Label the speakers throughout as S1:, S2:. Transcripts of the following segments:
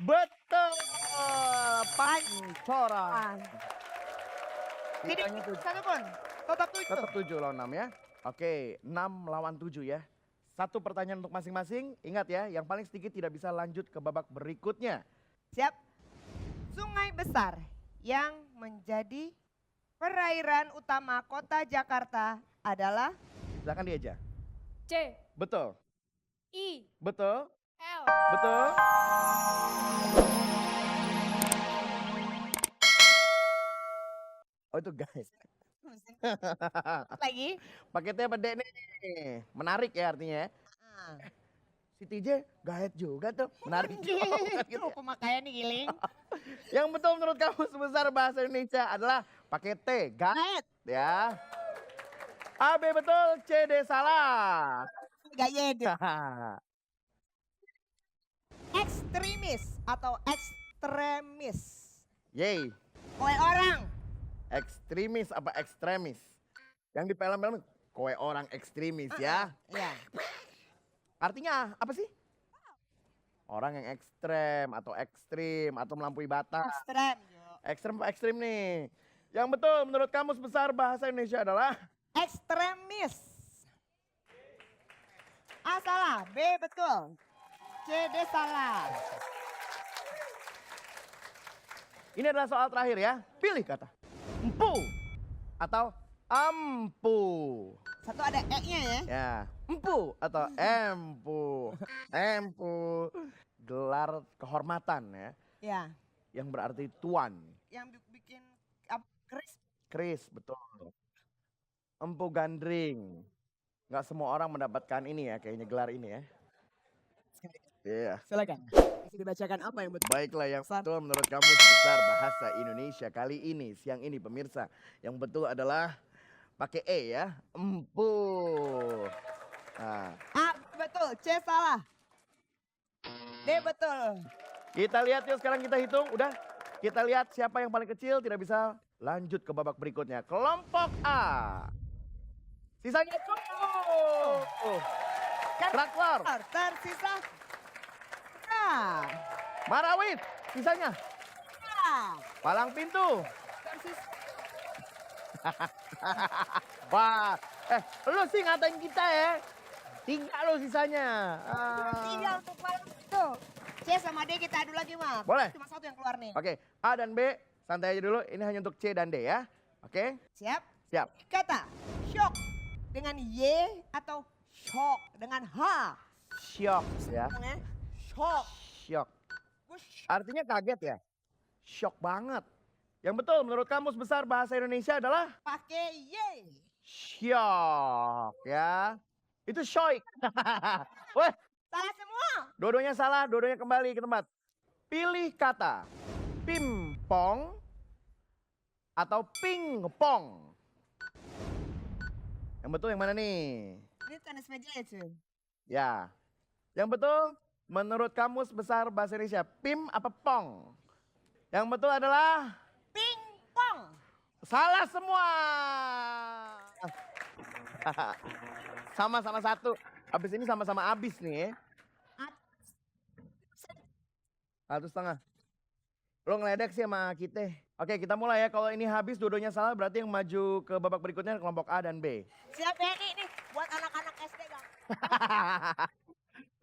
S1: Betul. Pancoran.
S2: Tidak satu pun. Tetap 7.
S1: Tetap 7 lawan 6 ya. Oke, 6 lawan 7 ya. Satu pertanyaan untuk masing-masing. Ingat ya, yang paling sedikit tidak bisa lanjut ke babak berikutnya.
S2: Siap. Sungai besar yang menjadi perairan utama kota Jakarta adalah
S1: Silakan Dieja.
S3: C,
S1: Betul.
S3: I,
S1: Betul.
S3: L.
S1: Betul. Oh itu guys.
S2: lagi.
S1: Paketnya gede nih. Menarik ya artinya ya.
S2: Ah.
S1: Si TJ gaet juga tuh. Menarik juga.
S2: Itu pemakaian nih Giling.
S1: Yang betul menurut kamu sebesar bahasa Indonesia adalah pakai T. Gaet ya. A, B betul, C, D salah.
S2: Gayed. Ekstremis atau ekstremis.
S1: Yeay.
S2: Oleh orang.
S1: Ekstremis apa ekstremis? Yang di film-film kowe orang ekstremis ya.
S2: Iya.
S1: Artinya apa sih? Orang yang ekstrem atau ekstrim atau melampaui batas.
S2: Ekstrem.
S1: Ekstrem apa ekstrim nih? Yang betul menurut kamus besar bahasa Indonesia adalah
S2: Ekstremis. A salah, B betul. C, D salah.
S1: ini adalah soal terakhir ya. Pilih kata empu atau ampu.
S2: Satu ada E-nya ya.
S1: Ya, empu atau empu. Empu gelar kehormatan ya,
S2: Ya.
S1: yang berarti tuan.
S2: Yang bikin keris.
S1: Kris, betul. Empu gandring. Nggak semua orang mendapatkan ini ya, kayaknya gelar ini ya. Iya.
S2: Silakan. Bisa dibacakan apa yang betul?
S1: Baiklah, yang betul menurut kamu sebesar bahasa Indonesia kali ini, siang ini pemirsa. Yang betul adalah pakai E ya, empu. Nah,
S2: A betul, C salah. D betul.
S1: kita lihat yuk sekarang kita hitung, udah. Kita lihat siapa yang paling kecil tidak bisa lanjut ke babak berikutnya. Kelompok A. Sisanya cukup. Kraklar,
S2: Tersisa. Nah.
S1: Marawit, sisanya.
S2: Nah.
S1: Palang pintu.
S2: Tersisa.
S1: Wah, lu sih ngatain kita ya. 3 lo sisanya.
S2: Tiga untuk malam itu. C sama D kita adu lagi, Mak.
S1: Boleh.
S2: Cuma satu yang keluar nih.
S1: Oke, A dan B santai aja dulu. Ini hanya untuk C dan D ya. Oke,
S2: Siap?
S1: siap.
S2: Kata shock dengan Y atau shock dengan H.
S1: Shock ya.
S2: Ngomongnya shock.
S1: Shock.
S2: Gue
S1: Artinya kaget ya. Shock banget. Yang betul menurut kamus besar bahasa Indonesia adalah
S2: pakai Y.
S1: shock ya. Itu shoik. Weh,
S2: Salah semua.
S1: dua-duanya salah, dua-duanya kembali ke tempat. Pilih kata pimpong atau pingpong. Yang betul yang mana nih?
S2: Ini tenis meja ya, cuy.
S1: Ya. Yang betul menurut kamus besar bahasa Indonesia, pim apa pong? Yang betul adalah
S2: Pingpong.
S1: salah semua. Sama-sama satu. Habis ini sama-sama habis nih ya. 1,5. Lo ngeledek sih sama kita. Oke, kita mulai ya. Kalau ini habis dua-duanya salah berarti yang maju ke babak berikutnya kelompok A dan B.
S2: Siap ya ini buat anak-anak SD, Bang.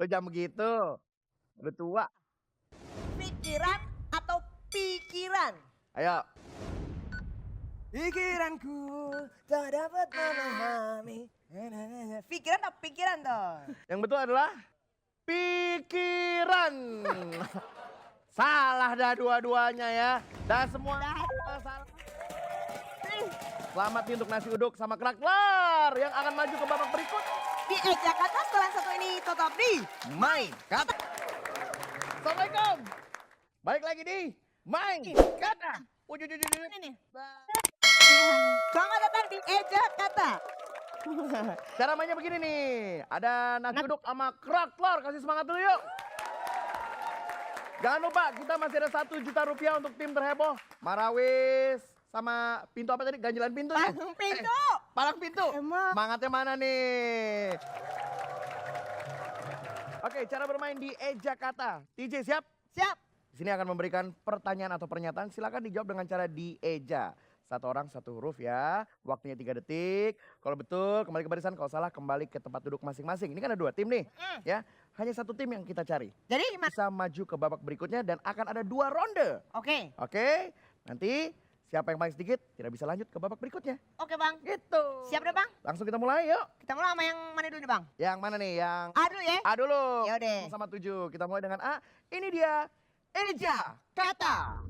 S1: Lo jangan begitu. Udah tua.
S2: Pikiran atau pikiran?
S1: Ayo.
S2: Pikiranku tak dapat memahami. Pikiran atau pikiran toh?
S1: Yang betul adalah pikiran. Salah dah dua-duanya ya. Dan semua salah. Selamat nih untuk nasi uduk sama Kraklar yang akan maju ke babak berikut.
S2: Di Jakarta setelah satu ini tetap di
S1: Main Kata. Assalamualaikum. Balik lagi di Main Kata.
S2: ini nih. Selamat datang di Jakarta.
S1: Cara mainnya begini nih. Ada nasi uduk sama Kraklar. Kasih semangat dulu yuk. Jangan lupa kita masih ada 1 juta rupiah untuk tim terheboh. Marawis sama pintu apa tadi? Ganjilan pintu ya?
S2: Palang pintu.
S1: Palang pintu.
S2: Emang.
S1: Semangatnya mana nih? Oke, cara bermain di Eja Kata. TJ siap?
S2: Siap.
S1: Di sini akan memberikan pertanyaan atau pernyataan, silakan dijawab dengan cara dieja. Satu orang satu huruf ya, waktunya 3 detik. Kalau betul kembali ke barisan, kalau salah kembali ke tempat duduk masing-masing. Ini kan ada 2 tim nih, ya. Hanya satu tim yang kita cari.
S2: Jadi gimana?
S1: Bisa maju ke babak berikutnya dan akan ada 2 ronde.
S2: Oke.
S1: Oke, nanti siapa yang paling sedikit tidak bisa lanjut ke babak berikutnya.
S2: Oke bang.
S1: Gitu.
S2: Siap deh bang?
S1: Langsung kita mulai yuk.
S2: Kita mulai sama yang mana dulu nih bang?
S1: Yang mana nih? Yang
S2: A dulu ya.
S1: A dulu.
S2: Yaudah.
S1: Sama 7. Kita mulai dengan A. Ini dia. Eja kata.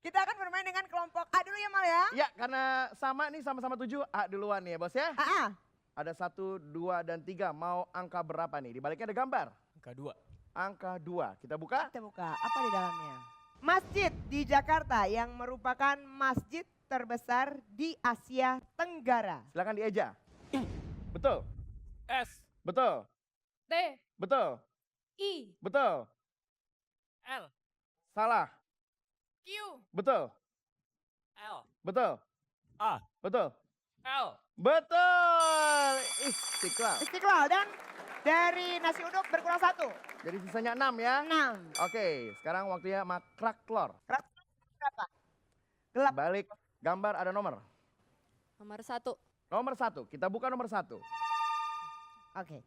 S2: Kita akan bermain dengan kelompok A dulu ya Mal ya.
S1: Ya, karena sama nih sama-sama 7. A duluan nih ya bos ya.
S2: A.
S1: Ada 1, 2, dan 3. Mau angka berapa nih? Di baliknya ada gambar.
S4: Angka 2.
S1: Angka 2. Kita buka.
S2: Kita buka. Apa di dalamnya? Masjid di Jakarta yang merupakan masjid terbesar di Asia Tenggara.
S1: Silakan dieja. Betul.
S4: S.
S1: Betul.
S3: T.
S1: Betul.
S3: I.
S1: Betul.
S4: L.
S3: Q.
S1: Salah. Betul.
S4: L.
S1: Betul.
S4: A.
S1: Betul.
S4: L.
S1: Betul. Istiqlal.
S2: Istiqlal dan dari nasi uduk berkurang 1.
S1: Jadi sisanya 6 ya.
S2: 6.
S1: Oke, sekarang waktunya sama kerak telur.
S2: Berapa? Gelap.
S1: Balik gambar ada nomor.
S3: Nomor 1.
S1: Nomor 1, kita buka nomor 1.
S2: Oke.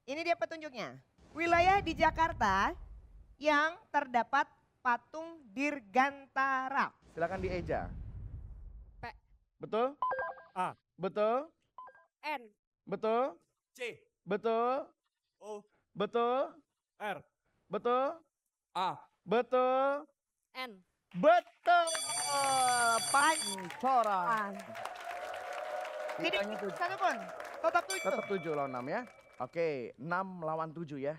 S2: Ini dia petunjuknya. Wilayah di Jakarta yang terdapat patung Dirgantara.
S1: Silakan dieja.
S3: P.
S1: Betul?
S4: A.
S1: Betul?
S3: N.
S1: Betul?
S4: C.
S1: Betul?
S4: O.
S1: Betul?
S4: R.
S1: Betul?
S4: A.
S1: Betul?
S3: N.
S1: Betul! Pancora.
S2: Jadi
S1: Sisanya 7.
S2: satu pun. Tetap 7.
S1: Tetap 7 lawan 6 ya. Oke, 6 lawan 7 ya.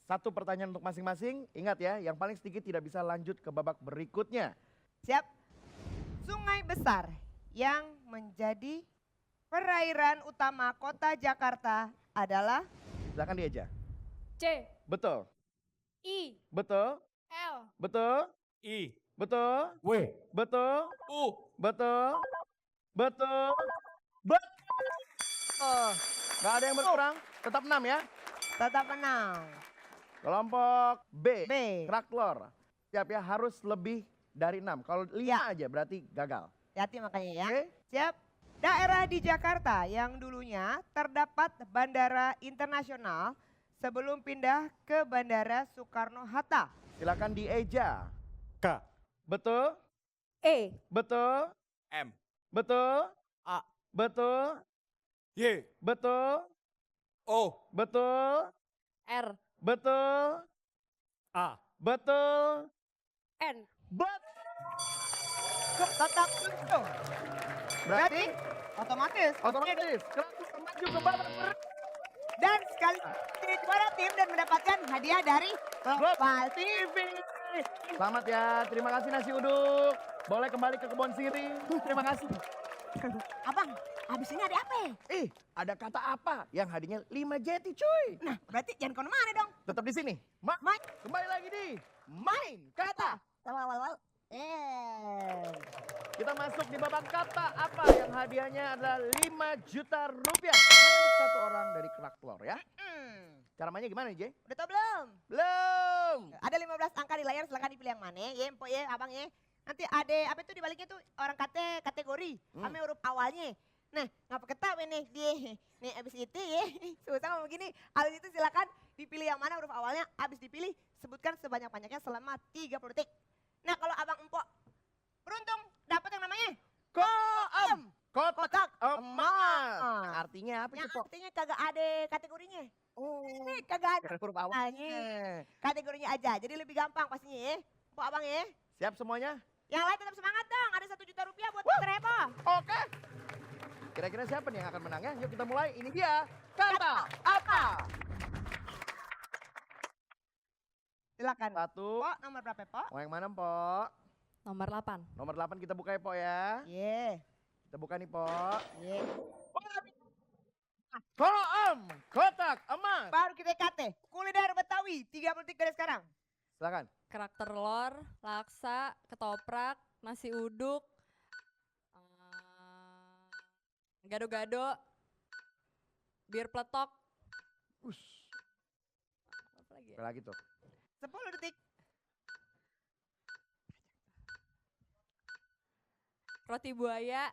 S1: Satu pertanyaan untuk masing-masing. Ingat ya, yang paling sedikit tidak bisa lanjut ke babak berikutnya.
S2: Siap. Sungai besar yang menjadi perairan utama kota Jakarta adalah
S1: Silakan dieja.
S3: C.
S1: Betul.
S3: I.
S1: Betul.
S3: L.
S1: Betul.
S4: I.
S1: Betul.
S4: W.
S1: Betul.
S4: U.
S1: Betul. Betul. Betul. Gak ada yang berkurang. Tetap 6 ya.
S2: tetap menang.
S1: Kelompok B.
S2: B.
S1: Kerak telur. Siap ya, harus lebih dari 6. Kalau 5 aja berarti gagal.
S2: Hati makanya ya.
S1: Oke?
S2: Siap. Daerah di Jakarta yang dulunya terdapat bandara internasional sebelum pindah ke Bandara Soekarno-Hatta.
S1: Silakan dieja.
S4: K.
S1: Betul?
S3: E.
S1: Betul?
S4: M.
S1: Betul?
S4: A.
S1: Betul?
S4: Y.
S1: Betul?
S4: O.
S1: Betul?
S3: R.
S1: Betul?
S4: A.
S1: Betul?
S3: N.
S1: Betul?
S2: Tetap betul. Berarti otomatis.
S1: Otomatis. Kerak maju ke babak berikutnya.
S2: Dan sekali ini juara tim dan mendapatkan hadiah dari Global TV.
S1: Selamat ya, terima kasih nasi uduk. Boleh kembali ke kebun sirih. Terima kasih.
S2: Abang, habis ini ada apa ya?
S1: Ada kata apa yang hadiahnya 5 jeti cuy.
S2: Nah, berarti jangan kemana-mana dong.
S1: Tetap di sini.
S2: Main.
S1: Kembali lagi di Main Kata.
S2: Wal.
S1: Kita masuk di babak kata apa yang hadiahnya adalah 5 juta rupiah. Hanya untuk satu orang dari kerak telur ya. Cara mainnya gimana J?
S2: Udah tau belum?
S1: Belum.
S2: Ada 15 angka di layar, silahkan dipilih yang mana. Ya, empok ya, abang ya. Nanti ada apa itu di baliknya tuh orang kategori. Sama huruf awalnya. Nah, ngapa ketawa nih dia. Nih abis itu ya, susah ngomong begini. Abis itu silakan dipilih yang mana huruf awalnya. Abis dipilih, sebutkan sebanyak-banyaknya selama 30 detik. Nah, kalau abang empok beruntung dapat yang namanya
S1: Koam. Kotak emas.
S2: emas.
S1: Artinya apa
S2: Yang
S1: itu Pok?
S2: artinya kagak ada kategorinya.
S1: Oh,
S2: Ini kagak ada
S1: huruf awalnya.
S2: kategorinya aja. Jadi lebih gampang pastinya ya. Empok abang ya.
S1: Siap semuanya?
S2: Yang lain tetap semangat dong. Ada 1 juta rupiah buat Mr. Ebo.
S1: Oke. Kira-kira siapa nih yang akan menang ya? Yuk kita mulai. Ini dia. Kata apa?
S2: Silakan.
S1: 1.
S2: Pok, nomor berapa, Pok?
S1: Mau yang mana, Pok?
S3: Nomor 8.
S1: Nomor 8 kita buka ya, Pok ya.
S2: Iya.
S1: Kita buka nih, Pok.
S2: Iya.
S1: Koam. Kotak emas.
S2: Baru kita kate. Kuliner Betawi. 30 detik dari sekarang.
S1: Silakan.
S3: Kerak telur, laksa, ketoprak, nasi uduk, gado-gado, bir peletok. Apa lagi ya?
S1: Sekali lagi tuh.
S2: 10 detik.
S3: Roti buaya.